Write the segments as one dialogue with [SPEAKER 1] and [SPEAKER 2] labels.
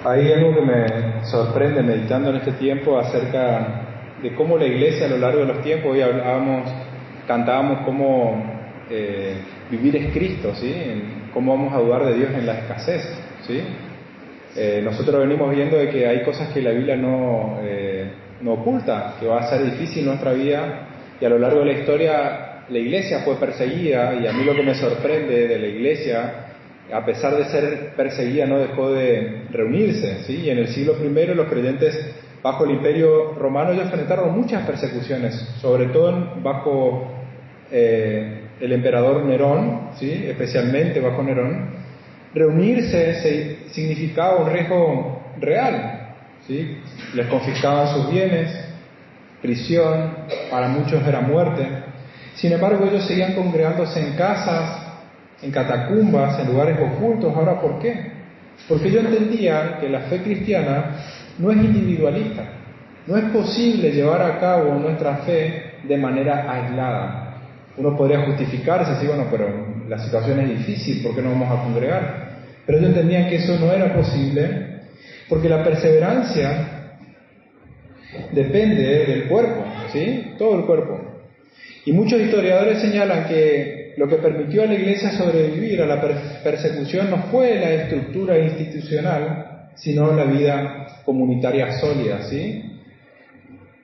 [SPEAKER 1] Hay algo que me sorprende meditando en este tiempo acerca de cómo la Iglesia a lo largo de los tiempos, hoy cantábamos cómo vivir es Cristo, ¿sí? Cómo vamos a dudar de Dios en la escasez, ¿sí? Nosotros venimos viendo de que hay cosas que la Biblia no oculta, que va a ser difícil en nuestra vida, y a lo largo de la historia la Iglesia fue perseguida, y a mí lo que me sorprende de la Iglesia, a pesar de ser perseguida, no dejó de reunirse, ¿sí? Y en el siglo I los creyentes bajo el Imperio Romano ellos enfrentaron muchas persecuciones, sobre todo bajo el emperador Nerón, ¿sí? Especialmente bajo Nerón. Reunirse significaba un riesgo real, ¿sí? Les confiscaban sus bienes, prisión, para muchos era muerte. Sin embargo, ellos seguían congregándose en casas, en catacumbas, en lugares ocultos. Ahora, ¿por qué? Porque ellos entendían que la fe cristiana no es individualista. No es posible llevar a cabo nuestra fe de manera aislada. Uno podría justificarse, decir, bueno, pero la situación es difícil, ¿por qué no vamos a congregar? Pero ellos entendían que eso no era posible, porque la perseverancia depende del cuerpo, ¿sí? Todo el cuerpo. Y muchos historiadores señalan que lo que permitió a la Iglesia sobrevivir a la persecución no fue la estructura institucional, sino la vida comunitaria sólida, ¿sí?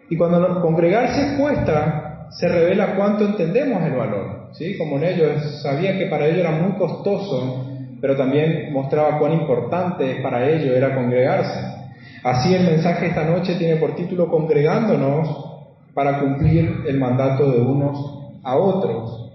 [SPEAKER 1] Y cuando congregarse cuesta, se revela cuánto entendemos el valor, ¿sí? Como en ellos, sabía que para ellos era muy costoso, pero también mostraba cuán importante para ellos era congregarse. Así el mensaje esta noche tiene por título Congregándonos para cumplir el mandato de unos a otros.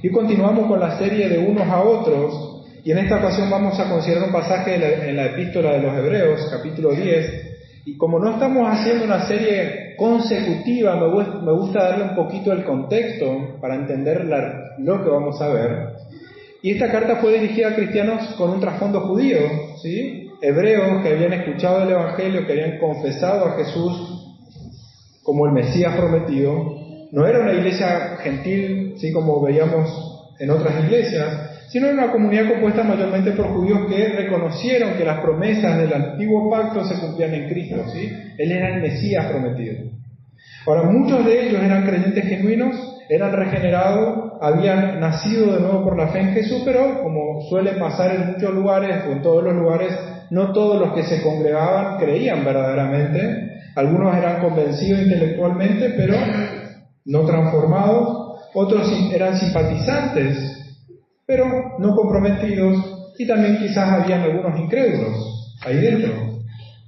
[SPEAKER 1] Y continuamos con la serie de unos a otros, y en esta ocasión vamos a considerar un pasaje en la epístola de los Hebreos, capítulo 10, y como no estamos haciendo una serie consecutiva, me gusta darle un poquito el contexto para entender lo que vamos a ver. Y esta carta fue dirigida a cristianos con un trasfondo judío, ¿sí? Hebreos que habían escuchado el Evangelio, que habían confesado a Jesús como el Mesías prometido. No era una iglesia gentil, ¿sí? Como veíamos en otras iglesias, sino era una comunidad compuesta mayormente por judíos que reconocieron que las promesas del antiguo pacto se cumplían en Cristo, ¿sí? Él era el Mesías prometido. Ahora, muchos de ellos eran creyentes genuinos, eran regenerados, habían nacido de nuevo por la fe en Jesús, pero como suele pasar en muchos lugares, o en todos los lugares, no todos los que se congregaban creían verdaderamente. Algunos eran convencidos intelectualmente, pero no transformados. Otros eran simpatizantes, pero no comprometidos. Y también quizás habían algunos incrédulos ahí dentro,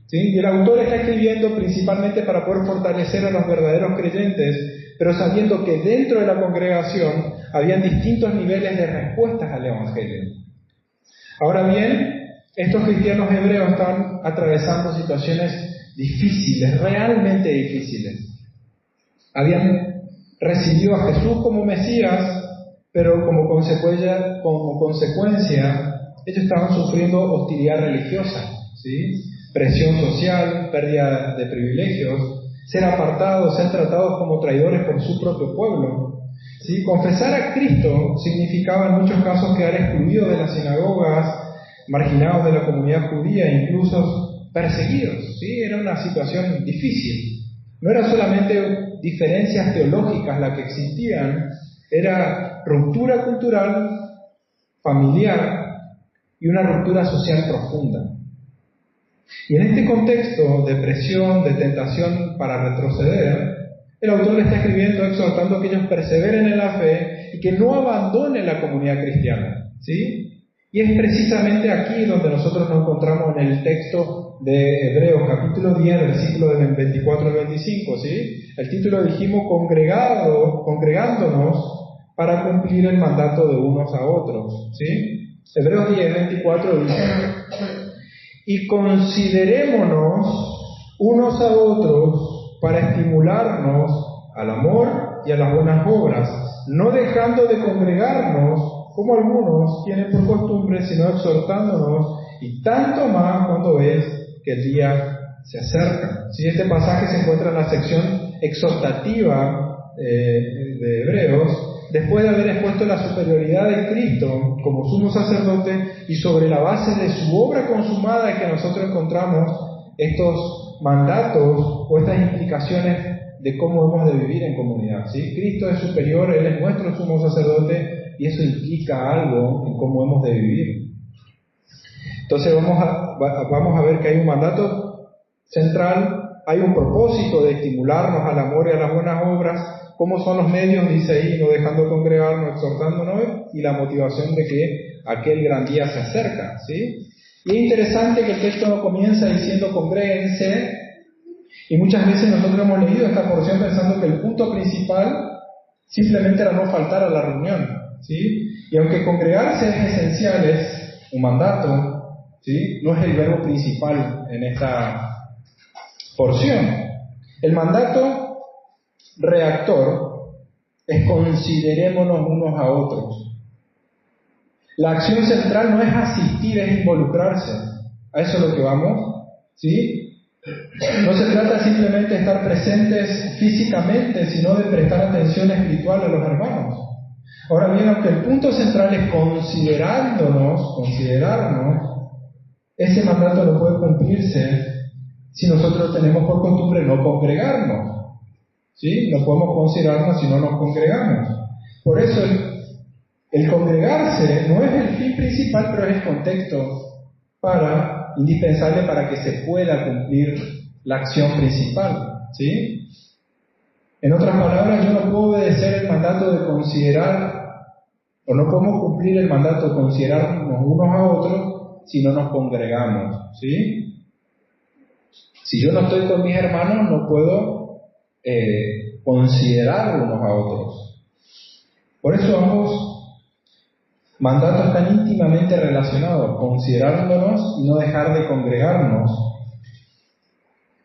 [SPEAKER 1] ¿sí? Y el autor está escribiendo principalmente para poder fortalecer a los verdaderos creyentes, pero sabiendo que dentro de la congregación habían distintos niveles de respuestas al Evangelio. Ahora bien, estos cristianos hebreos estaban atravesando situaciones difíciles, realmente difíciles. Habían recibido a Jesús como Mesías, pero como consecuencia ellos estaban sufriendo hostilidad religiosa, ¿sí? Presión social, pérdida de privilegios, ser apartados, ser tratados como traidores por su propio pueblo, ¿sí? Confesar a Cristo significaba en muchos casos quedar excluidos de las sinagogas, marginados de la comunidad judía, incluso perseguidos, ¿sí? Era una situación difícil. No era solamente diferencias teológicas las que existían, era ruptura cultural, familiar y una ruptura social profunda. Y en este contexto de presión, de tentación para retroceder, el autor le está escribiendo, exhortando que ellos perseveren en la fe y que no abandonen la comunidad cristiana, ¿sí? Y es precisamente aquí donde nosotros nos encontramos en el texto de Hebreos, capítulo 10, versículos del 24 al 25, ¿sí? El título dijimos, congregándonos para cumplir el mandato de unos a otros, ¿sí? Hebreos 10, 24 dice, y considerémonos unos a otros para estimularnos al amor y a las buenas obras, no dejando de congregarnos como algunos tienen por costumbre, sino exhortándonos, y tanto más cuando ves que el día se acerca. ¿Sí? Este pasaje se encuentra en la sección exhortativa de Hebreos, después de haber expuesto la superioridad de Cristo como sumo sacerdote y sobre la base de su obra consumada es que nosotros encontramos estos mandatos o estas implicaciones de cómo hemos de vivir en comunidad, ¿sí? Cristo es superior, Él es nuestro sumo sacerdote y eso implica algo en cómo hemos de vivir. Entonces vamos a ver que hay un mandato central, hay un propósito de estimularnos al amor y a las buenas obras. ¿Cómo son los medios? Dice ahí, no dejando congregarnos, exhortándonos, y la motivación de que aquel gran día se acerca, ¿sí? Y es interesante que el texto comienza diciendo congréguense, y muchas veces nosotros hemos leído esta porción pensando que el punto principal simplemente era no faltar a la reunión, ¿sí? Y aunque congregarse es esencial, es un mandato, ¿sí? No es el verbo principal en esta porción. El mandato reactor es considerémonos unos a otros. La acción central no es asistir, es involucrarse. A eso es lo que vamos, ¿sí? No se trata simplemente de estar presentes físicamente, sino de prestar atención espiritual a los hermanos. Ahora bien, aunque el punto central es considerarnos, ese mandato no puede cumplirse si nosotros tenemos por costumbre no congregarnos. ¿Sí? No podemos considerarnos si no nos congregamos. Por eso el congregarse no es el fin principal, pero es el contexto indispensable para que se pueda cumplir la acción principal, ¿sí? En otras palabras, yo no puedo obedecer el mandato de considerar, o no podemos cumplir el mandato de considerarnos unos a otros si no nos congregamos, ¿sí? Si yo no estoy con mis hermanos, no puedo considerar unos a otros. Por eso ambos mandatos están íntimamente relacionados, considerándonos y no dejar de congregarnos.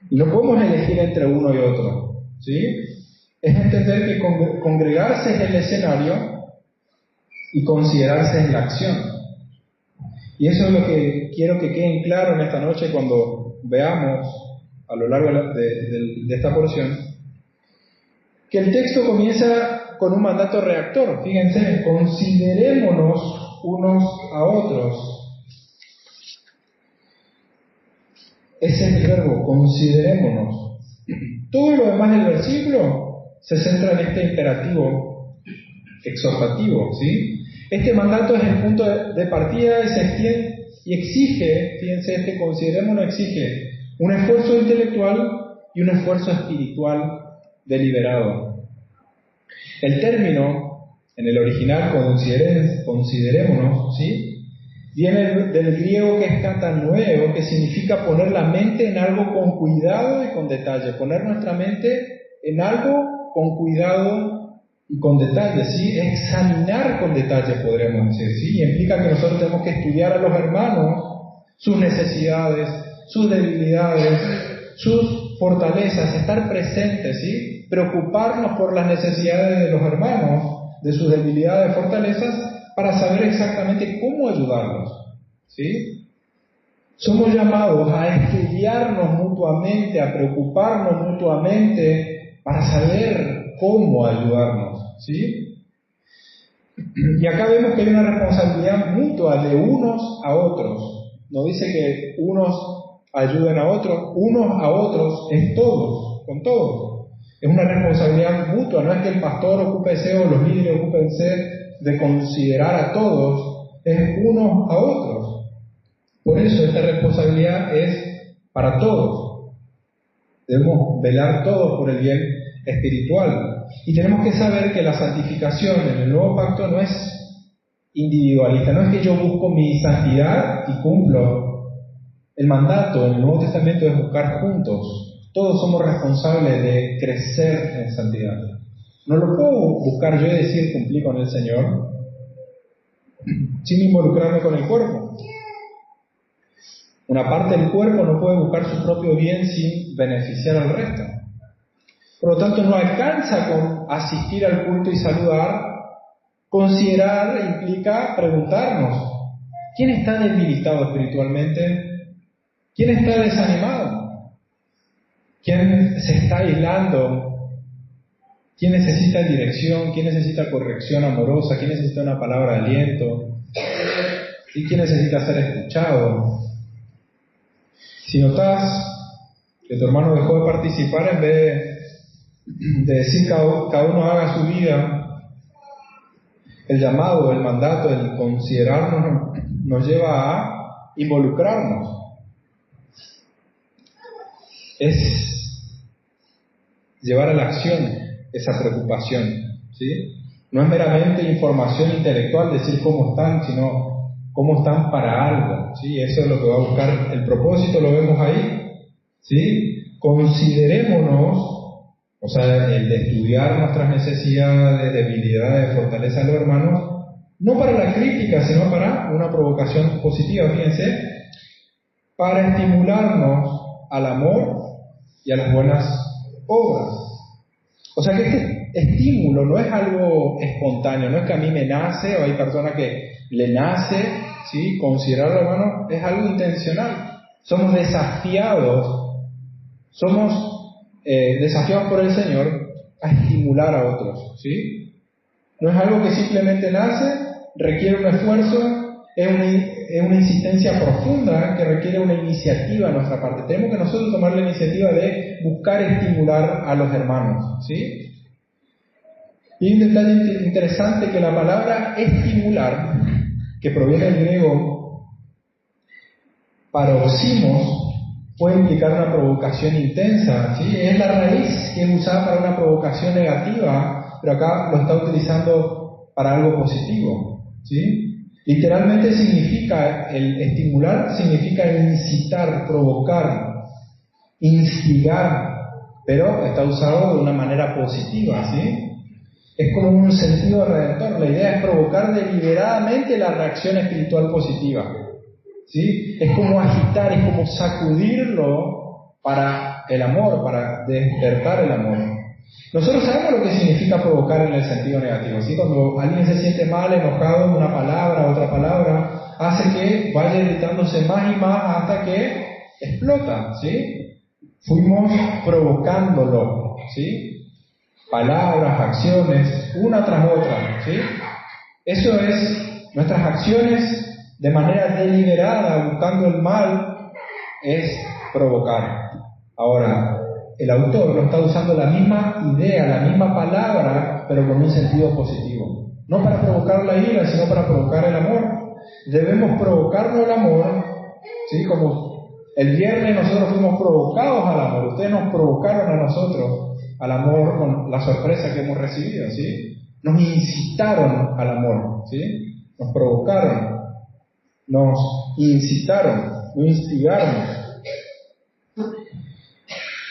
[SPEAKER 1] Y no podemos elegir entre uno y otro, ¿sí? Es entender que congregarse es el escenario y considerarse es la acción. Y eso es lo que quiero que quede claro en esta noche cuando veamos a lo largo de esta porción, que el texto comienza con un mandato reactor. Fíjense, considerémonos unos a otros. Ese es el verbo, considerémonos. Todo lo demás del versículo se centra en este imperativo exhortativo, ¿sí? Este mandato es el punto de partida y se extiende y exige, fíjense, considerémonos exige un esfuerzo intelectual y un esfuerzo espiritual deliberado. El término, en el original, considerémonos, ¿sí? Viene del griego que es katanoeo, que significa poner la mente en algo con cuidado y con detalle. Poner nuestra mente en algo con cuidado y con detalle, ¿sí? Examinar con detalle, podríamos decir, ¿sí? Y implica que nosotros tenemos que estudiar a los hermanos, sus necesidades, sus debilidades, sus fortalezas, estar presentes, ¿sí? Preocuparnos por las necesidades de los hermanos, de sus debilidades, fortalezas, para saber exactamente cómo ayudarlos, ¿sí? Somos llamados a estudiarnos mutuamente, a preocuparnos mutuamente, para saber cómo ayudarnos, ¿sí? Y acá vemos que hay una responsabilidad mutua de unos a otros. No dice que unos ayuden a otros, unos a otros es todos, con todos. Es una responsabilidad mutua, no es que el pastor ocúpese o los líderes ocúpense de considerar a todos, es unos a otros. Por eso esta responsabilidad es para todos. Debemos velar todos por el bien espiritual. Y tenemos que saber que la santificación en el nuevo pacto no es individualista, no es que yo busco mi santidad y cumplo. El mandato en el Nuevo Testamento es buscar juntos. Todos somos responsables de crecer en santidad. No lo puedo buscar yo y decir cumplí con el Señor sin involucrarme con el cuerpo. Una parte del cuerpo no puede buscar su propio bien sin beneficiar al resto. Por lo tanto, no alcanza con asistir al culto y saludar. Considerar implica preguntarnos: ¿quién está debilitado espiritualmente? ¿Quién está desanimado? ¿Quién se está aislando ¿Quién necesita dirección? ¿Quién necesita corrección amorosa? ¿Quién necesita una palabra de aliento? ¿Y quién necesita ser escuchado? Si notas que tu hermano dejó de participar, en vez de decir cada uno haga su vida, el llamado, el mandato, el considerarnos nos lleva a involucrarnos. Es llevar a la acción esa preocupación, ¿sí? No es meramente información intelectual, decir cómo están, sino cómo están para algo, ¿sí? Eso es lo que va a buscar el propósito, lo vemos ahí, ¿sí? Considerémonos, o sea, el de estudiar nuestras necesidades, debilidades, fortaleza de los hermanos, no para la crítica, sino para una provocación positiva, fíjense, para estimularnos al amor y a las buenas obras. O sea que este estímulo no es algo espontáneo, no es que a mí me nace, o hay personas que le nace, ¿sí? Considerar al hermano es algo intencional. Somos desafiados por el Señor a estimular a otros, ¿sí? No es algo que simplemente nace, requiere un esfuerzo, es una insistencia profunda que requiere una iniciativa de nuestra parte. Tenemos que nosotros tomar la iniciativa de buscar estimular a los hermanos, ¿sí? Y hay un detalle interesante, que la palabra estimular, que proviene del griego paroximos, puede implicar una provocación intensa, ¿sí? Es la raíz que es usada para una provocación negativa, pero acá lo está utilizando para algo positivo, ¿sí? Literalmente significa, el estimular significa incitar, provocar, instigar, pero está usado de una manera positiva, ¿sí? Es como un sentido redentor. La idea es provocar deliberadamente la reacción espiritual positiva, ¿sí? Es como agitar, es como sacudirlo para el amor, para despertar el amor. Nosotros sabemos lo que significa provocar en el sentido negativo, ¿sí? Cuando alguien se siente mal, enojado, una palabra, otra palabra, hace que vaya irritándose más y más hasta que explota, ¿sí? Fuimos provocándolo, ¿sí? Palabras, acciones, una tras otra, ¿sí? Eso es, nuestras acciones de manera deliberada, buscando el mal, es provocar. Ahora, el autor no está usando la misma idea, la misma palabra, pero con un sentido positivo. No para provocar la ira, sino para provocar el amor. Debemos provocarnos el amor, ¿sí? Como el viernes nosotros fuimos provocados al amor, ustedes nos provocaron a nosotros al amor con la sorpresa que hemos recibido, ¿sí? Nos incitaron al amor, ¿sí? Nos provocaron, nos incitaron, nos instigaron.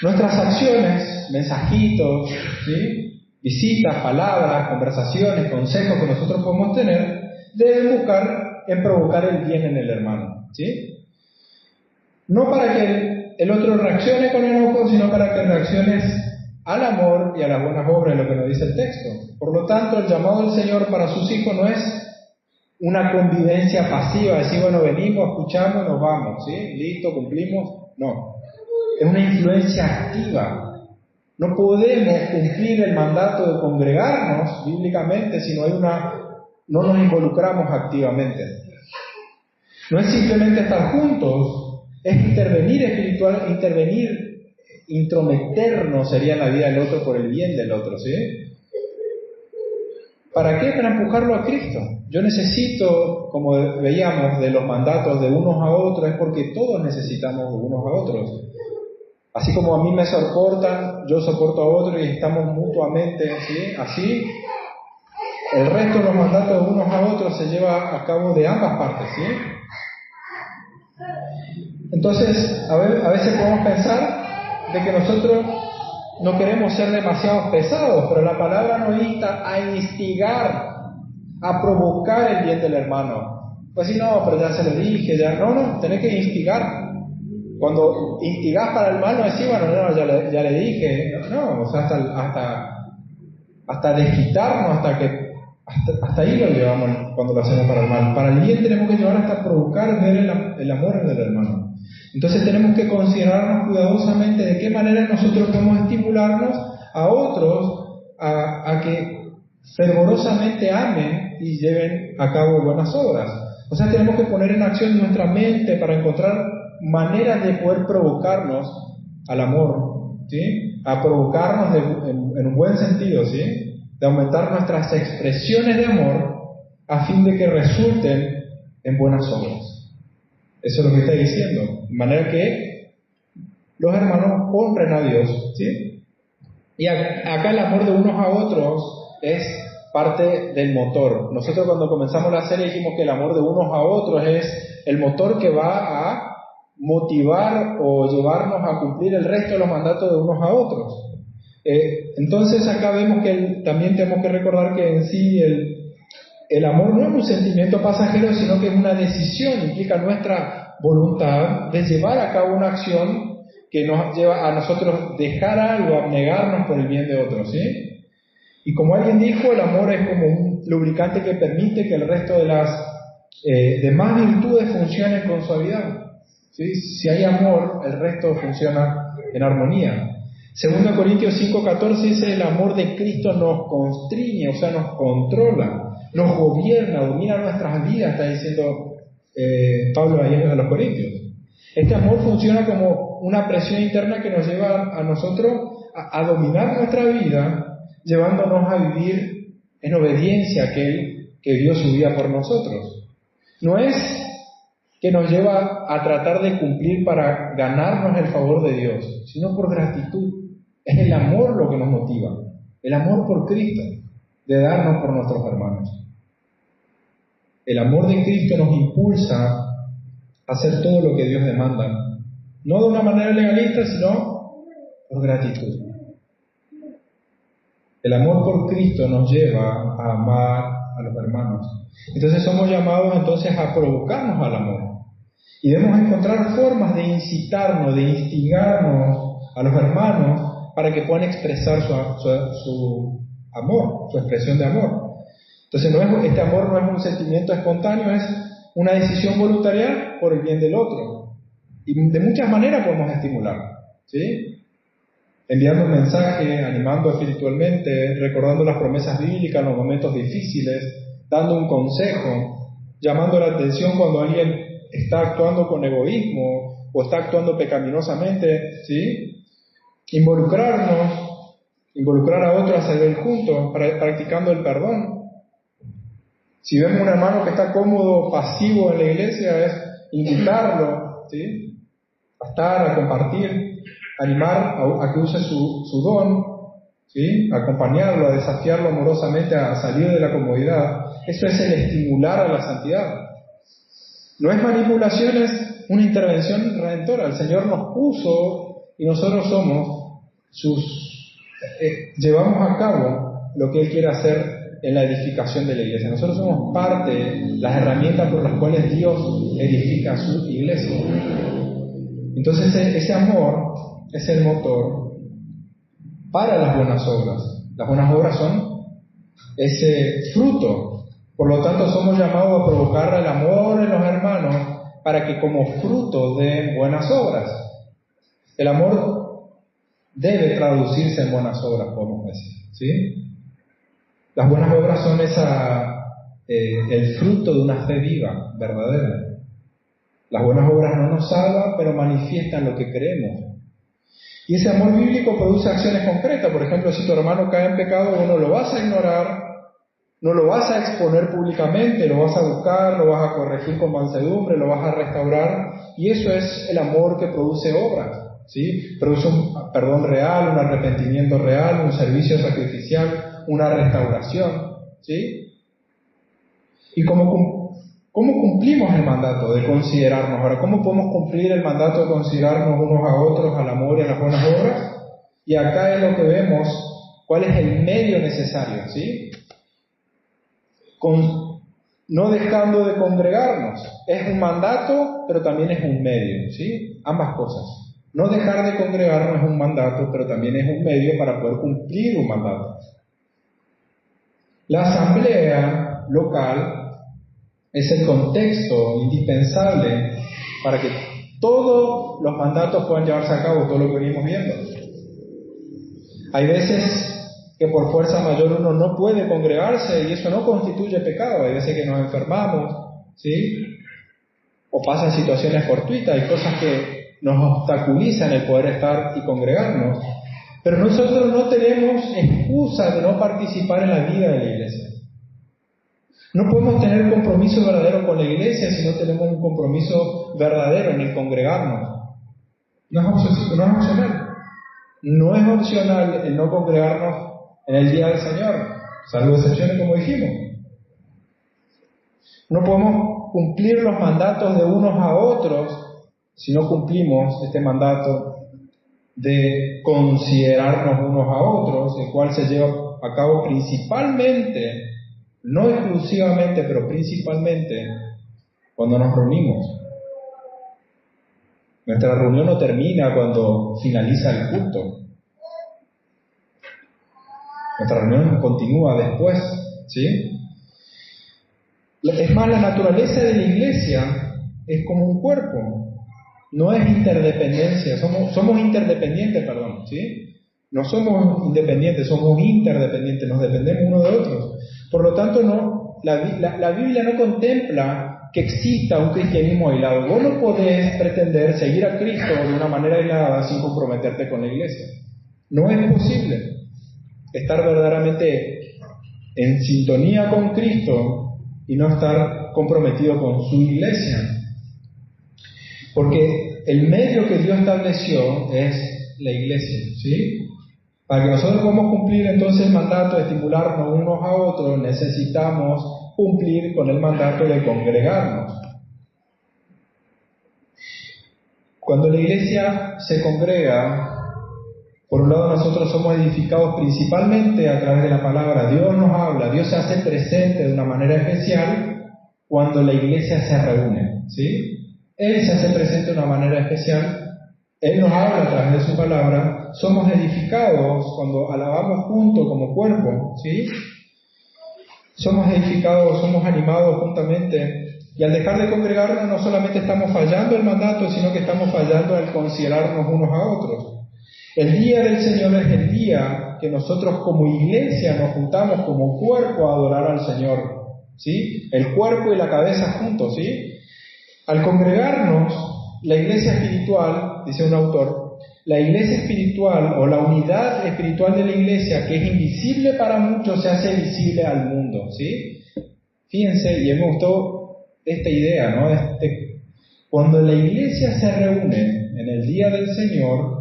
[SPEAKER 1] Nuestras acciones, mensajitos, ¿sí? Visitas, palabras, conversaciones, consejos que nosotros podemos tener, deben buscar en provocar el bien en el hermano, ¿sí? No para que el otro reaccione con enojo, sino para que reacciones al amor y a las buenas obras, lo que nos dice el texto. Por lo tanto, el llamado del Señor para sus hijos no es una convivencia pasiva, decir, bueno, venimos, escuchamos y nos vamos, ¿sí? Listo, cumplimos. No. Es una influencia activa. No podemos cumplir el mandato de congregarnos bíblicamente si no nos involucramos activamente. No es simplemente estar juntos, es intervenir espiritual, intrometernos sería en la vida del otro por el bien del otro, ¿sí? ¿Para qué? Para empujarlo a Cristo. Yo necesito, como veíamos, de los mandatos de unos a otros, es porque todos necesitamos de unos a otros. Así como a mí me soportan, yo soporto a otro y estamos mutuamente, ¿sí? Así, el resto de los mandatos de unos a otros se lleva a cabo de ambas partes, ¿sí? Entonces, a veces podemos pensar de que nosotros no queremos ser demasiado pesados, pero la palabra nos insta a instigar, a provocar el bien del hermano. Pues si no, pero ya se lo dije, ya no, tenés que instigar. Cuando instigás para el mal, no decís, bueno, no, ya le dije, no, o sea, hasta desquitarnos, hasta ahí lo llevamos cuando lo hacemos para el mal. Para el bien tenemos que llevar hasta provocar ver el amor del hermano. Entonces tenemos que considerarnos cuidadosamente de qué manera nosotros podemos estimularnos a otros a que fervorosamente amen y lleven a cabo buenas obras. O sea, tenemos que poner en acción nuestra mente para encontrar maneras de poder provocarnos al amor, ¿sí? A provocarnos en un buen sentido, ¿sí? De aumentar nuestras expresiones de amor a fin de que resulten en buenas obras. Eso es lo que está diciendo. De manera que los hermanos honren a Dios, ¿sí? Y acá el amor de unos a otros es parte del motor. Nosotros cuando comenzamos la serie dijimos que el amor de unos a otros es el motor que va a motivar o llevarnos a cumplir el resto de los mandatos de unos a otros. Entonces acá vemos que también tenemos que recordar que en sí el amor no es un sentimiento pasajero, sino que es una decisión, implica nuestra voluntad de llevar a cabo una acción que nos lleva a nosotros dejar algo, abnegarnos por el bien de otros, ¿sí? Y como alguien dijo, el amor es como un lubricante que permite que el resto de las demás virtudes funcionen con suavidad, ¿sí? Si hay amor, el resto funciona en armonía. 2 Corintios 5:14 dice: el amor de Cristo nos constriñe, o sea, nos controla, nos gobierna, domina nuestras vidas, está diciendo Pablo ahí a los Corintios. Este amor funciona como una presión interna que nos lleva a nosotros a dominar nuestra vida, llevándonos a vivir en obediencia a aquel que dio su vida por nosotros. No es que nos lleva a tratar de cumplir para ganarnos el favor de Dios, sino por gratitud. Es el amor lo que nos motiva, el amor por Cristo, de darnos por nuestros hermanos. El amor de Cristo nos impulsa a hacer todo lo que Dios demanda, no de una manera legalista, sino por gratitud. El amor por Cristo nos lleva a amar a los hermanos. Entonces somos llamados entonces a provocarnos al amor. Y debemos encontrar formas de incitarnos, de instigarnos a los hermanos para que puedan expresar su amor, su expresión de amor. Entonces este amor no es un sentimiento espontáneo, es una decisión voluntaria por el bien del otro. Y de muchas maneras podemos estimular, ¿sí? Enviando un mensaje, animando espiritualmente, recordando las promesas bíblicas en los momentos difíciles, dando un consejo, llamando la atención cuando alguien está actuando con egoísmo o está actuando pecaminosamente, ¿sí? Involucrar a otros a servir juntos, practicando el perdón. Si vemos un hermano que está cómodo, pasivo en la iglesia, es invitarlo, ¿sí? A estar, a compartir, animar a que use su don, ¿sí? Acompañarlo, a desafiarlo amorosamente a salir de la comodidad. Eso es el estimular a la santidad. No es manipulación, es una intervención redentora. El Señor nos puso y nosotros somos llevamos a cabo lo que Él quiere hacer en la edificación de la iglesia. Nosotros somos parte de las herramientas por las cuales Dios edifica su iglesia. Entonces ese amor es el motor para las buenas obras. Las buenas obras son ese fruto. Por lo tanto, somos llamados a provocar el amor en los hermanos para que como fruto den buenas obras. El amor debe traducirse en buenas obras, podemos decir, ¿sí? Las buenas obras son el fruto de una fe viva, verdadera. Las buenas obras no nos salvan, pero manifiestan lo que creemos. Y ese amor bíblico produce acciones concretas. Por ejemplo, si tu hermano cae en pecado, vos no lo vas a ignorar, no lo vas a exponer públicamente, lo vas a buscar, lo vas a corregir con mansedumbre, lo vas a restaurar. Y eso es el amor que produce obras, ¿sí? Produce un perdón real, un arrepentimiento real, un servicio sacrificial, una restauración, ¿sí? Y ¿cómo cumplimos el mandato de considerarnos? Ahora, ¿cómo podemos cumplir el mandato de considerarnos unos a otros al amor y a las buenas obras? Y acá es lo que vemos, cuál es el medio necesario, ¿sí? No dejando de congregarnos. Es un mandato, pero también es un medio, ¿sí? Ambas cosas. No dejar de congregarnos es un mandato, pero también es un medio para poder cumplir un mandato. La asamblea local es el contexto indispensable para que todos los mandatos puedan llevarse a cabo, todo lo que venimos viendo. Hay veces que por fuerza mayor uno no puede congregarse y eso no constituye pecado. Hay veces que nos enfermamos, ¿sí? O pasan situaciones fortuitas, hay cosas que nos obstaculizan el poder estar y congregarnos. Pero nosotros no tenemos excusa de no participar en la vida de la iglesia. No podemos tener compromiso verdadero con la iglesia si no tenemos un compromiso verdadero en el congregarnos. No es opcional. No es opcional el no congregarnos en el día del Señor, salvo excepciones como dijimos. No podemos cumplir los mandatos de unos a otros si no cumplimos este mandato de considerarnos unos a otros, el cual se lleva a cabo principalmente, no exclusivamente, pero principalmente cuando nos reunimos. Nuestra reunión no termina cuando finaliza el culto. Nuestra reunión continúa después, ¿sí? Es más, la naturaleza de la iglesia es como un cuerpo. No es interdependencia, somos interdependientes, ¿sí? No somos independientes, somos interdependientes, nos dependemos unos de otros. Por lo tanto, la Biblia no contempla que exista un cristianismo aislado. Vos no podés pretender seguir a Cristo de una manera aislada sin comprometerte con la iglesia. No es posible estar verdaderamente en sintonía con Cristo y no estar comprometido con su iglesia. Porque el medio que Dios estableció es la iglesia, ¿sí? Para que nosotros podamos cumplir entonces el mandato de estimularnos unos a otros, necesitamos cumplir con el mandato de congregarnos. Cuando la iglesia se congrega, por un lado nosotros somos edificados principalmente a través de la palabra. Dios nos habla, Dios se hace presente de una manera especial cuando la iglesia se reúne, ¿sí? Él se hace presente de una manera especial, Él nos habla a través de su palabra, somos edificados cuando alabamos juntos como cuerpo, ¿sí? Somos edificados, somos animados juntamente, y al dejar de congregarnos no solamente estamos fallando el mandato, sino que estamos fallando al considerarnos unos a otros. El día del Señor es el día que nosotros como iglesia nos juntamos como cuerpo a adorar al Señor, ¿sí? El cuerpo y la cabeza juntos, ¿sí? Al congregarnos, la iglesia espiritual, dice un autor, la iglesia espiritual o la unidad espiritual de la iglesia, que es invisible para muchos, se hace visible al mundo, ¿sí? Fíjense, y me gustó esta idea, ¿no? Cuando la iglesia se reúne en el día del Señor,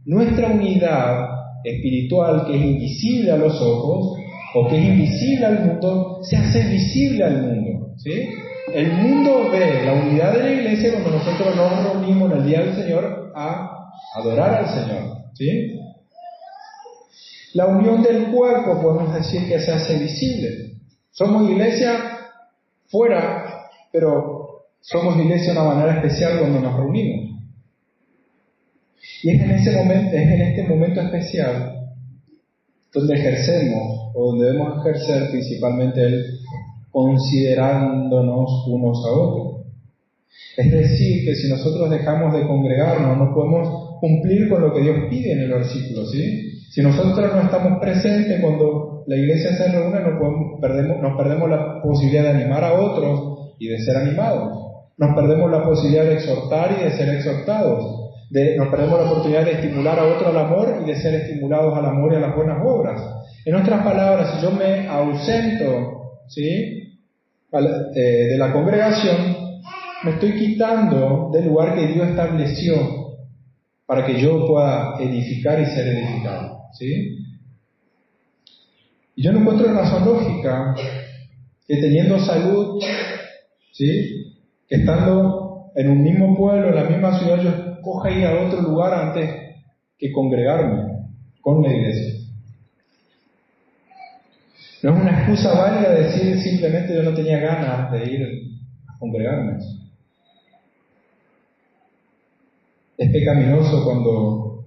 [SPEAKER 1] nuestra unidad espiritual, que es invisible a los ojos, o que es invisible al mundo, se hace visible al mundo, ¿sí? El mundo ve la unidad de la iglesia cuando nosotros nos reunimos en el día del Señor a adorar al Señor, ¿sí? La unión del cuerpo podemos decir que se hace visible. Somos iglesia fuera, pero somos iglesia de una manera especial cuando nos reunimos. Y es en este momento especial donde ejercemos, o donde debemos ejercer principalmente el considerándonos unos a otros. Es decir, que si nosotros dejamos de congregarnos, no podemos cumplir con lo que Dios pide en el versículo, ¿sí? Si nosotros no estamos presentes cuando la iglesia se reúne, nos perdemos la posibilidad de animar a otros y de ser animados. Nos perdemos la posibilidad de exhortar y de ser exhortados. Nos perdemos la oportunidad de estimular a otro al amor y de ser estimulados al amor y a las buenas obras. En otras palabras, si yo me ausento, ¿sí?, de la congregación, me estoy quitando del lugar que Dios estableció para que yo pueda edificar y ser edificado, ¿sí? Y yo no encuentro razón lógica que teniendo salud, ¿sí?, que estando en un mismo pueblo, en la misma ciudad, yo coja ir a otro lugar antes que congregarme con la iglesia. No es una excusa válida decir simplemente yo no tenía ganas de ir a congregarme. Es pecaminoso cuando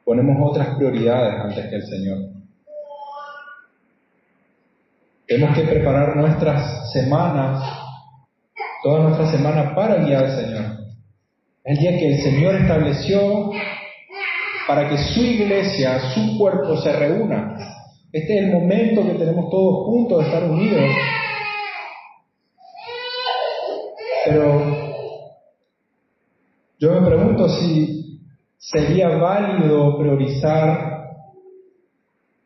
[SPEAKER 1] ponemos otras prioridades antes que el Señor. Tenemos que preparar nuestras semanas, toda nuestra semana para el día del Señor. El día que el Señor estableció para que su iglesia, su cuerpo se reúna. Este es el momento que tenemos todos juntos de estar unidos. Pero yo me pregunto si sería válido priorizar,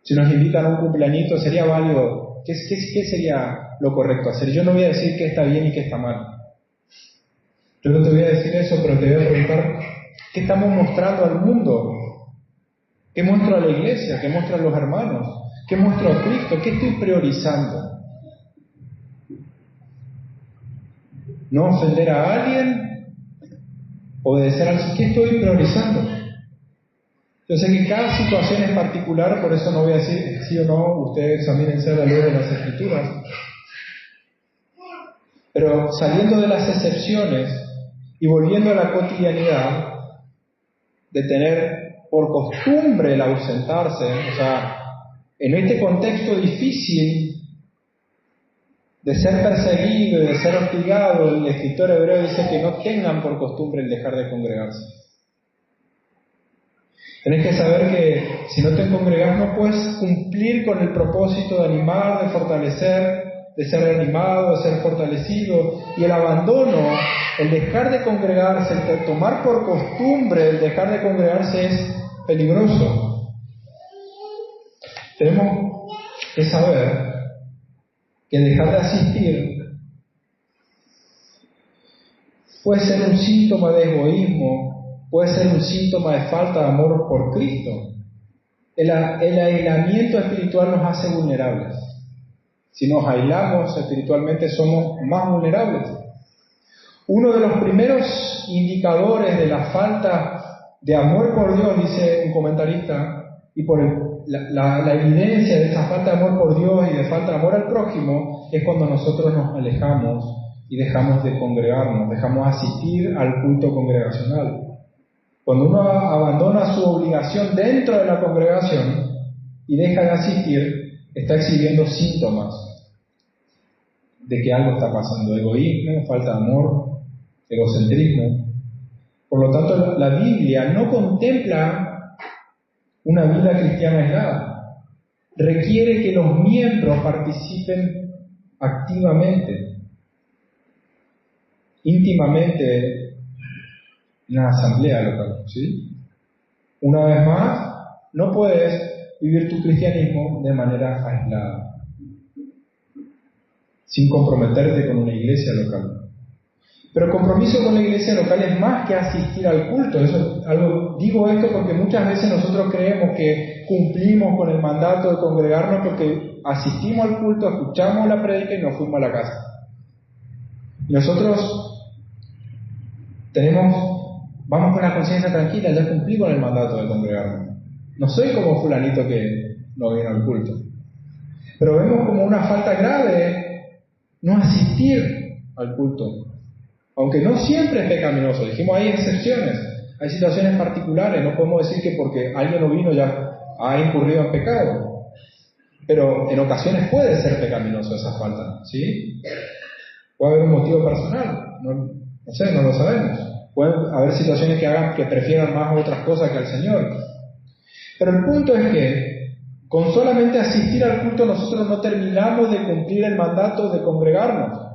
[SPEAKER 1] si nos invitan a un cumpleañito, sería válido, ¿qué sería lo correcto hacer? Yo no voy a decir qué está bien y qué está mal. Yo no te voy a decir eso, pero te voy a preguntar, ¿qué estamos mostrando al mundo? ¿Qué muestro a la iglesia? ¿Qué muestro a los hermanos? ¿Qué muestro a Cristo? ¿Qué estoy priorizando? ¿No ofender a alguien? ¿Obedecer al Señor? ¿Qué estoy priorizando? Yo sé que cada situación es particular, por eso no voy a decir sí o no, ustedes examínense a la luz de las Escrituras. Pero saliendo de las excepciones y volviendo a la cotidianidad, de tener por costumbre el ausentarse, o sea, en este contexto difícil de ser perseguido y de ser hostigado, el escritor hebreo dice que no tengan por costumbre el dejar de congregarse. Tenés que saber que si no te congregas no puedes cumplir con el propósito de animar, de fortalecer, de ser animado, de ser fortalecido. Y el abandono, el dejar de congregarse, el tomar por costumbre el dejar de congregarse es peligroso. Tenemos que saber que dejar de asistir puede ser un síntoma de egoísmo, puede ser un síntoma de falta de amor por Cristo. El aislamiento espiritual nos hace vulnerables. Si nos aislamos espiritualmente somos más vulnerables. Uno de los primeros indicadores de la falta de amor por Dios, dice un comentarista, y por la evidencia de esa falta de amor por Dios y de falta de amor al prójimo, es cuando nosotros nos alejamos y dejamos de congregarnos, dejamos asistir al culto congregacional. Cuando uno abandona su obligación dentro de la congregación y deja de asistir, está exhibiendo síntomas de que algo está pasando: egoísmo, falta de amor, egocentrismo. Por lo tanto, la Biblia no contempla una vida cristiana aislada. Requiere que los miembros participen activamente, íntimamente en la asamblea local, ¿sí? Una vez más, no puedes vivir tu cristianismo de manera aislada, sin comprometerte con una iglesia local. Pero el compromiso con la iglesia local es más que asistir al culto. Digo esto porque muchas veces nosotros creemos que cumplimos con el mandato de congregarnos porque asistimos al culto, escuchamos la prédica y nos fuimos a la casa. Y nosotros vamos con la conciencia tranquila, ya cumplí con el mandato de congregarnos. No soy como fulanito que no vino al culto. Pero vemos como una falta grave no asistir al culto. Aunque no siempre es pecaminoso, dijimos hay excepciones, hay situaciones particulares, no podemos decir que porque alguien no vino ya ha incurrido en pecado, pero en ocasiones puede ser pecaminoso esa falta, ¿sí? Puede haber un motivo personal, no lo sabemos, pueden haber situaciones que hagan que prefieran más a otras cosas que al Señor, pero el punto es que con solamente asistir al culto nosotros no terminamos de cumplir el mandato de congregarnos.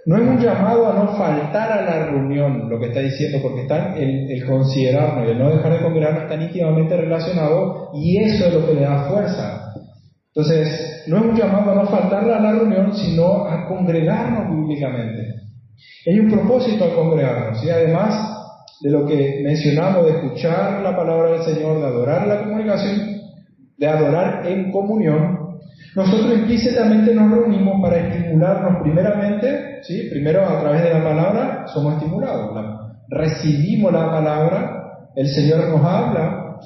[SPEAKER 1] No es un llamado a no faltar a la reunión, lo que está diciendo, porque el considerarnos y el no dejar de congregarnos están íntimamente relacionados y eso es lo que le da fuerza. Entonces, no es un llamado a no faltar a la reunión, sino a congregarnos bíblicamente. Hay un propósito al congregarnos, y además de lo que mencionamos de escuchar la palabra del Señor, de adorar la comunicación, de adorar en comunión, nosotros implícitamente nos reunimos para estimularnos primeramente, ¿sí? Primero a través de la palabra somos estimulados, recibimos la palabra, el Señor nos habla,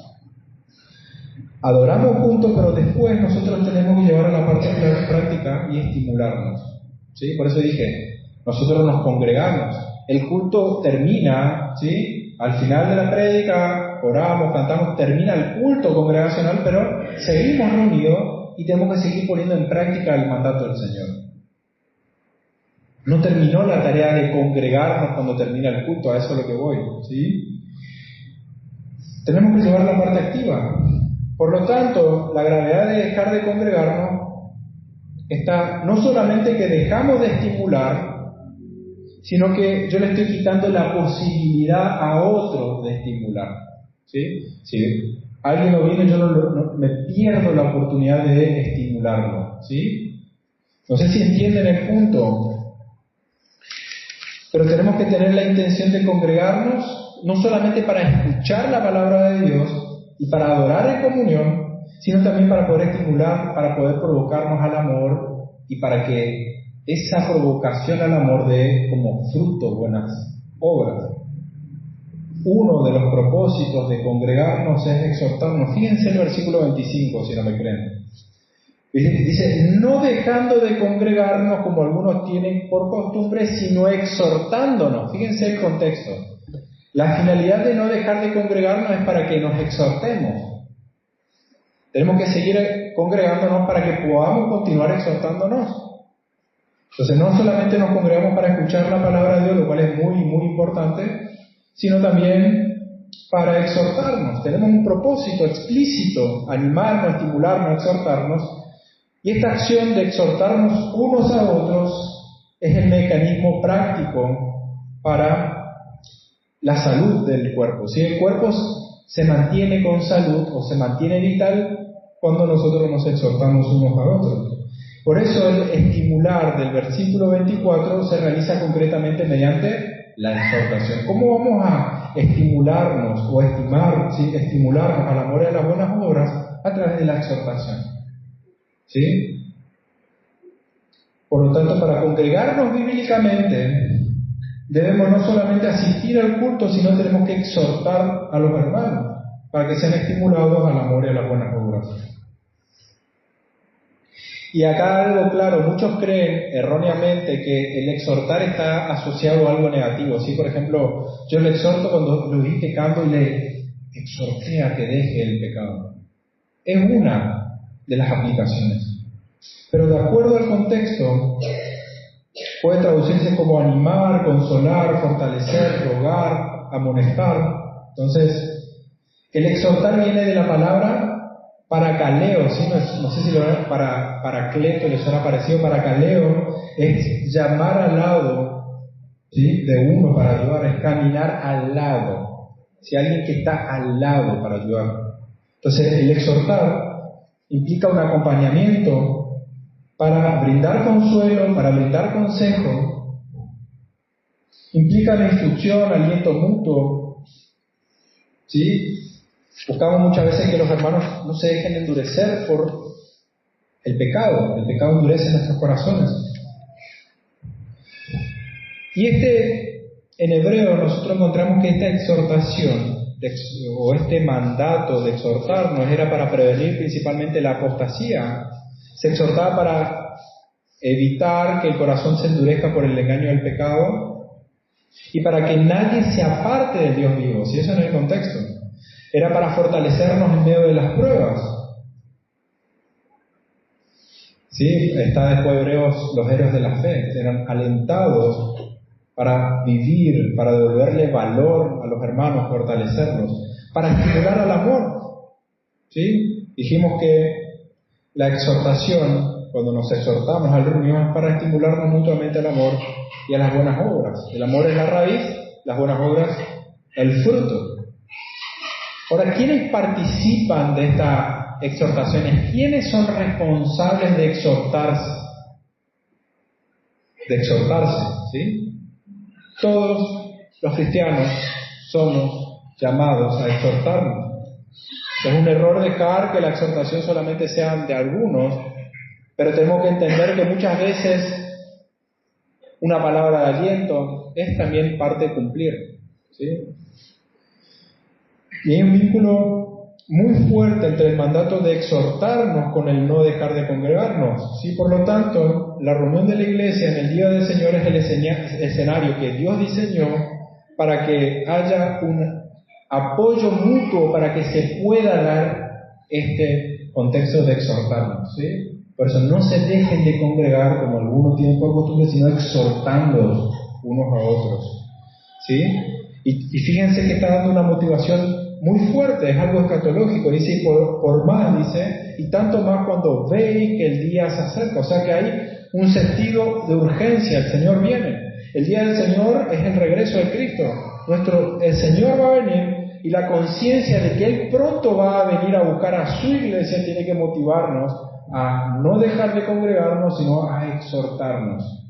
[SPEAKER 1] adoramos juntos, pero después nosotros tenemos que llevar a la parte práctica y estimularnos, ¿sí? Por eso dije, nosotros nos congregamos, el culto termina, ¿sí? Al final de la prédica, oramos, cantamos, termina el culto congregacional, pero seguimos reunidos y tenemos que seguir poniendo en práctica el mandato del Señor. No terminó la tarea de congregarnos cuando termina el culto, a eso es lo que voy, ¿sí? tenemos que llevar la parte activa. Por lo tanto, la gravedad de dejar de congregarnos está no solamente que dejamos de estimular, sino que yo le estoy quitando la posibilidad a otros de estimular. ¿Sí? Si alguien no viene, yo no me pierdo la oportunidad de estimularlo. ¿Sí? No sé si entienden el punto, pero tenemos que tener la intención de congregarnos, no solamente para escuchar la palabra de Dios y para adorar en comunión, sino también para poder estimular, para poder provocarnos al amor y para que esa provocación al amor dé como fruto buenas obras. Uno de los propósitos de congregarnos es exhortarnos. Fíjense el versículo 25, si no me creen. Dice, no dejando de congregarnos como algunos tienen por costumbre, sino exhortándonos. Fíjense el contexto. La finalidad de no dejar de congregarnos es para que nos exhortemos. Tenemos que seguir congregándonos para que podamos continuar exhortándonos. Entonces no solamente nos congregamos para escuchar la palabra de Dios, lo cual es muy, muy importante, sino también para exhortarnos. Tenemos un propósito explícito, animarnos, estimularnos, exhortarnos, y esta acción de exhortarnos unos a otros es el mecanismo práctico para la salud del cuerpo. Si el cuerpo se mantiene con salud o se mantiene vital cuando nosotros nos exhortamos unos a otros. Por eso el estimular del versículo 24 se realiza concretamente mediante la exhortación. ¿Cómo vamos a estimularnos o estimularnos al amor y a las buenas obras? A través de la exhortación. ¿Sí? Por lo tanto, para congregarnos bíblicamente, debemos no solamente asistir al culto, sino tenemos que exhortar a los hermanos para que sean estimulados al amor y a las buenas obras. Y acá algo claro, muchos creen erróneamente que el exhortar está asociado a algo negativo. ¿Sí? Por ejemplo, yo le exhorto cuando lo vi pecando y le exhorté a que deje el pecado. Es una de las aplicaciones. Pero de acuerdo al contexto, puede traducirse como animar, consolar, fortalecer, rogar, amonestar. Entonces, el exhortar viene de la palabra paracaleo, ¿sí? No sé si lo ven, paracleto les suena parecido. Paracaleo es llamar al lado, ¿sí? De uno para ayudar, es caminar al lado. Si alguien que está al lado para ayudar. Entonces, el exhortar implica un acompañamiento para brindar consuelo, para brindar consejo, implica la instrucción, aliento mutuo, ¿sí? Buscamos muchas veces que los hermanos no se dejen endurecer por el pecado endurece nuestros corazones. Y en hebreo nosotros encontramos que esta exhortación, o este mandato de exhortarnos era para prevenir principalmente la apostasía. Se exhortaba para evitar que el corazón se endurezca por el engaño del pecado y para que nadie se aparte del Dios vivo. Si eso no es el contexto. Era para fortalecernos en medio de las pruebas. ¿Sí? Está después Hebreos, los héroes de la fe, eran alentados para vivir, para devolverle valor a los hermanos, fortalecerlos, para estimular al amor. ¿Sí? Dijimos que la exhortación, cuando nos exhortamos al reunión, es para estimularnos mutuamente al amor y a las buenas obras. El amor es la raíz, las buenas obras el fruto. Ahora, ¿quiénes participan de estas exhortaciones? ¿Quiénes son responsables de exhortarse? ¿Sí? Todos los cristianos somos llamados a exhortarnos. Es un error dejar que la exhortación solamente sea de algunos, pero tenemos que entender que muchas veces una palabra de aliento es también parte de cumplir. ¿Sí? Y hay un vínculo muy fuerte entre el mandato de exhortarnos con el no dejar de congregarnos. ¿Sí? Por lo tanto, la reunión de la iglesia en el Día del Señor es el escenario que Dios diseñó para que haya un apoyo mutuo, para que se pueda dar este contexto de exhortarnos. ¿Sí? Por eso no se dejen de congregar como algunos tienen por costumbre, sino exhortándolos unos a otros. ¿Sí? Y fíjense que está dando una motivación muy fuerte, es algo escatológico. Dice, y por más, dice, y tanto más cuando veis que el día se acerca. O sea que hay un sentido de urgencia, el Señor viene. El día del Señor es el regreso de Cristo. El Señor va a venir, y la conciencia de que Él pronto va a venir a buscar a su iglesia tiene que motivarnos a no dejar de congregarnos, sino a exhortarnos.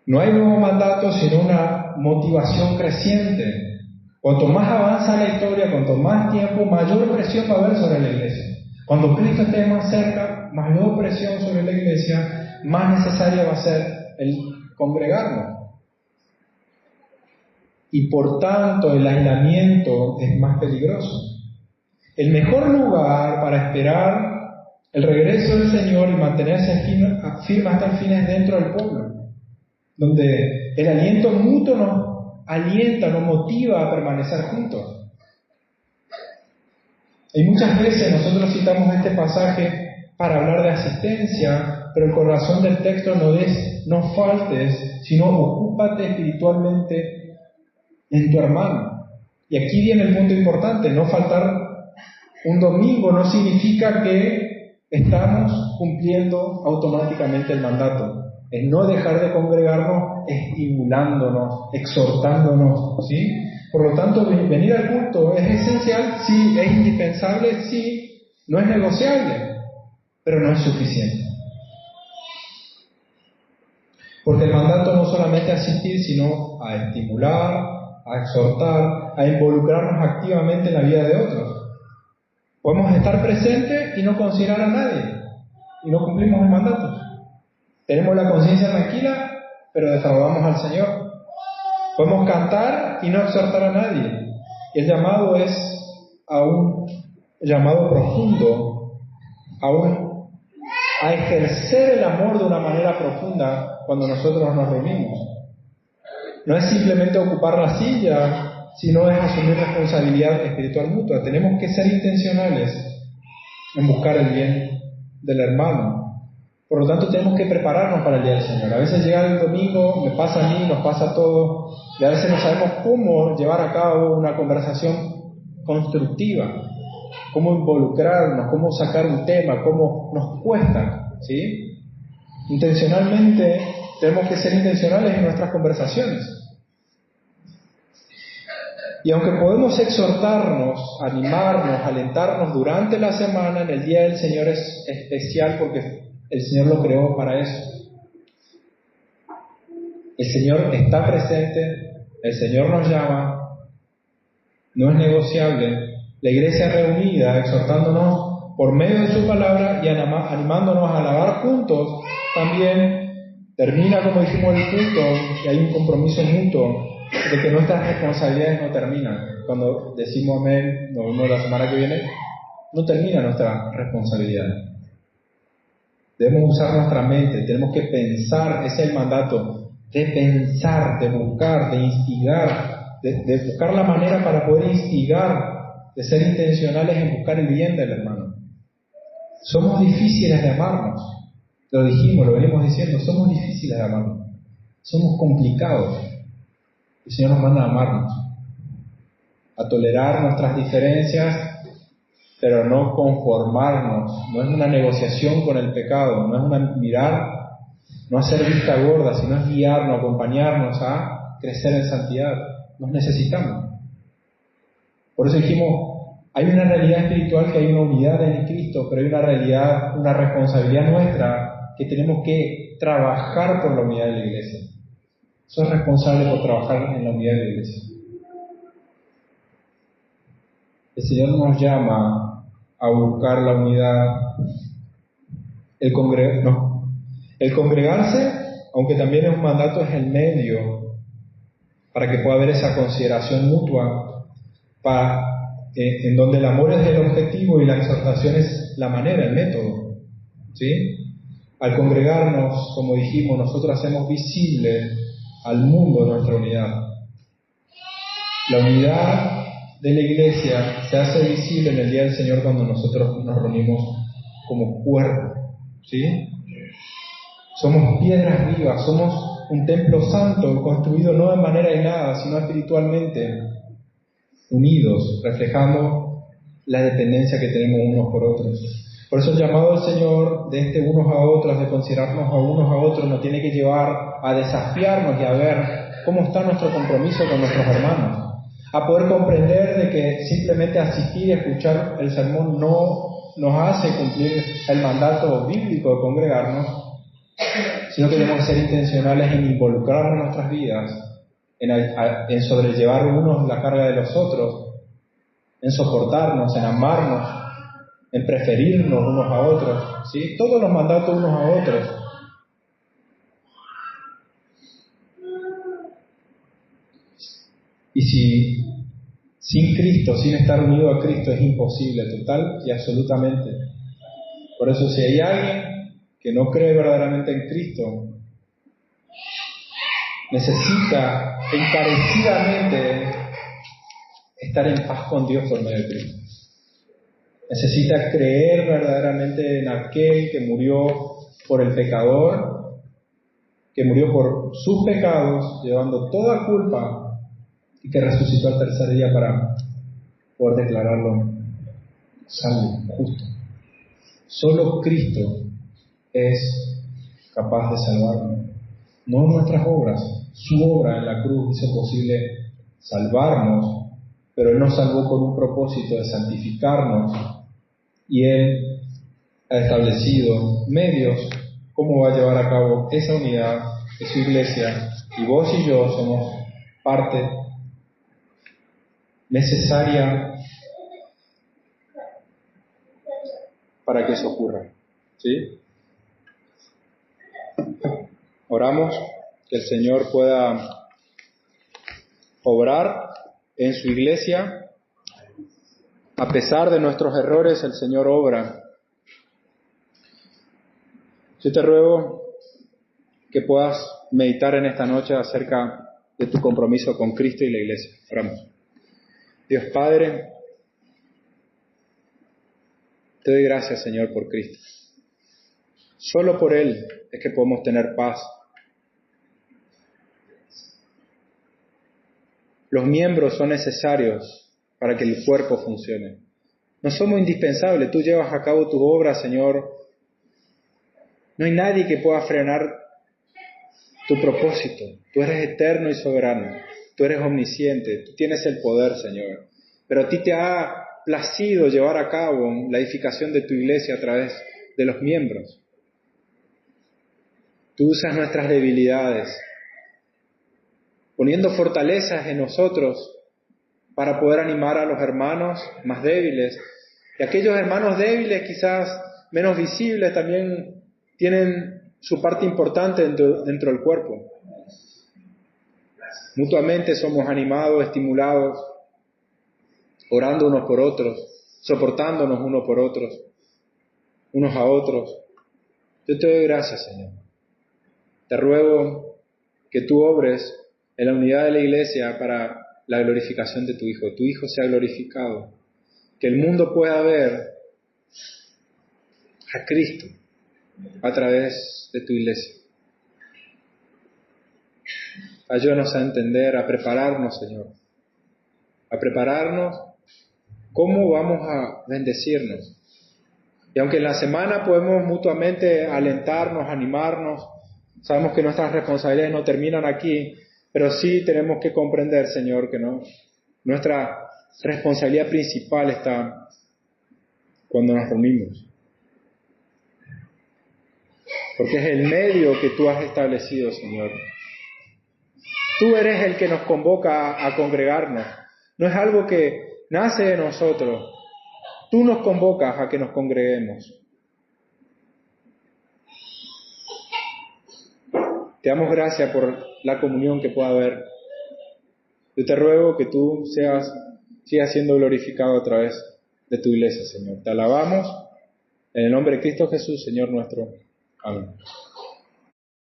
[SPEAKER 1] No hay nuevo mandato, sino una motivación creciente. Cuanto más avanza la historia, cuanto más tiempo, mayor presión va a haber sobre la iglesia. Cuando Cristo esté más cerca, mayor presión sobre la iglesia, más necesaria va a ser el congregarnos. Y por tanto el aislamiento es más peligroso. El mejor lugar para esperar el regreso del Señor y mantenerse firme hasta el fin es dentro del pueblo, donde el aliento mutuo nos alienta, nos motiva a permanecer juntos. Y muchas veces nosotros citamos este pasaje para hablar de asistencia, pero el corazón del texto no es no faltes, sino ocúpate espiritualmente en tu hermano. Y aquí viene el punto importante: no faltar un domingo no significa que estamos cumpliendo automáticamente el mandato. Es no dejar de congregarnos estimulándonos, exhortándonos, ¿sí? Por lo tanto, venir al culto es esencial, sí, es indispensable, sí, no es negociable, pero no es suficiente. Porque el mandato no solamente es asistir, sino a estimular, a exhortar, a involucrarnos activamente en la vida de otros. Podemos estar presentes y no considerar a nadie, y no cumplimos el mandato. Tenemos la conciencia tranquila, pero defraudamos al Señor. Podemos cantar y no exhortar a nadie. Y el llamado es a un llamado profundo, a ejercer el amor de una manera profunda cuando nosotros nos reunimos. No es simplemente ocupar la silla, sino es asumir responsabilidad espiritual mutua. Tenemos que ser intencionales en buscar el bien del hermano. Por lo tanto, tenemos que prepararnos para el día del Señor. A veces llega el domingo, me pasa a mí, nos pasa a todos, y a veces no sabemos cómo llevar a cabo una conversación constructiva, cómo involucrarnos, cómo sacar un tema, cómo nos cuesta, ¿sí? Intencionalmente, tenemos que ser intencionales en nuestras conversaciones. Y aunque podemos exhortarnos, animarnos, alentarnos durante la semana, en el día del Señor es especial porque el Señor lo creó para eso. El Señor está presente, el Señor nos llama, no es negociable. La iglesia reunida, exhortándonos por medio de su palabra y animándonos a alabar juntos, también termina, como dijimos, el culto, y hay un compromiso mutuo de que nuestras responsabilidades no terminan. Cuando decimos amén, nos vemos la semana que viene, no termina nuestra responsabilidad. Debemos usar nuestra mente, tenemos que pensar, ese es el mandato, de pensar, de buscar, de instigar, de buscar la manera para poder instigar, de ser intencionales en buscar el bien del hermano. Somos difíciles de amarnos, lo dijimos, lo venimos diciendo, somos difíciles de amarnos, somos complicados. El Señor nos manda a amarnos, a tolerar nuestras diferencias, pero no conformarnos. No es una negociación con el pecado, no es no hacer vista gorda, sino es guiarnos, acompañarnos a crecer en santidad. Nos necesitamos. Por eso dijimos, hay una realidad espiritual, que hay una unidad en Cristo, pero hay una realidad, una responsabilidad nuestra, que tenemos que trabajar por la unidad de la iglesia. Soy responsable por trabajar en la unidad de la iglesia. El Señor nos llama a buscar la unidad. El congregarse, aunque también es un mandato, es el medio para que pueda haber esa consideración mutua, en donde el amor es el objetivo y la exhortación es la manera, el método, ¿sí? Al congregarnos, como dijimos, nosotros hacemos visible al mundo nuestra unidad. La unidad de la iglesia se hace visible en el día del Señor cuando nosotros nos reunimos como cuerpo, ¿sí? Somos piedras vivas, somos un templo santo construido no de manera aislada, sino espiritualmente, unidos, reflejando la dependencia que tenemos unos por otros. Por eso el llamado del Señor de unos a otros, de considerarnos a unos a otros, nos tiene que llevar a desafiarnos y a ver cómo está nuestro compromiso con nuestros hermanos, a poder comprender de que simplemente asistir y escuchar el sermón no nos hace cumplir el mandato bíblico de congregarnos, sino que debemos ser intencionales en involucrarnos en nuestras vidas, en sobrellevar unos la carga de los otros, en soportarnos, en amarnos, en preferirnos unos a otros, ¿sí? Todos los mandatos unos a otros. Y si sin Cristo, sin estar unido a Cristo, es imposible, total y absolutamente. Por eso, si hay alguien que no cree verdaderamente en Cristo, necesita encarecidamente estar en paz con Dios por medio de Cristo. Necesita creer verdaderamente en aquel que murió por el pecador, que murió por sus pecados, llevando toda culpa, y que resucitó al tercer día para poder declararlo salvo, justo. Solo Cristo es capaz de salvarnos, no nuestras obras. Su obra en la cruz hizo posible salvarnos, pero Él nos salvó con un propósito de santificarnos, y Él ha establecido medios cómo va a llevar a cabo esa unidad de su iglesia, y vos y yo somos parte necesaria para que eso ocurra. ¿Sí? Oramos que el Señor pueda obrar en su iglesia. A pesar de nuestros errores, el Señor obra. Yo te ruego que puedas meditar en esta noche acerca de tu compromiso con Cristo y la iglesia. Oramos. Dios Padre, te doy gracias, Señor, por Cristo. Solo por Él es que podemos tener paz. Los miembros son necesarios para que el cuerpo funcione. No somos indispensables. Tú llevas a cabo tu obra, Señor. No hay nadie que pueda frenar tu propósito. Tú eres eterno y soberano. Tú eres omnisciente. Tú tienes el poder, Señor. Pero a ti te ha placido llevar a cabo la edificación de tu iglesia a través de los miembros. Tú usas nuestras debilidades, poniendo fortalezas en nosotros para poder animar a los hermanos más débiles. Y aquellos hermanos débiles, quizás menos visibles, también tienen su parte importante dentro del cuerpo. Mutuamente somos animados, estimulados, orando unos por otros, soportándonos unos por otros, unos a otros. Yo te doy gracias, Señor. Te ruego que tú obres en la unidad de la iglesia para la glorificación de tu Hijo. Tu Hijo sea glorificado. Que el mundo pueda ver a Cristo a través de tu iglesia. Ayúdanos a entender, a prepararnos, Señor. A prepararnos cómo vamos a bendecirnos. Y aunque en la semana podemos mutuamente alentarnos, animarnos, sabemos que nuestras responsabilidades no terminan aquí, pero sí tenemos que comprender, Señor, que no, nuestra responsabilidad principal está cuando nos reunimos. Porque es el medio que tú has establecido, Señor. Tú eres el que nos convoca a congregarnos. No es algo que nace de nosotros. Tú nos convocas a que nos congreguemos. Te damos gracias por la comunión que pueda haber. Yo te ruego que tú sigas siendo glorificado a través de tu iglesia, Señor. Te alabamos en el nombre de Cristo Jesús, Señor nuestro. Amén.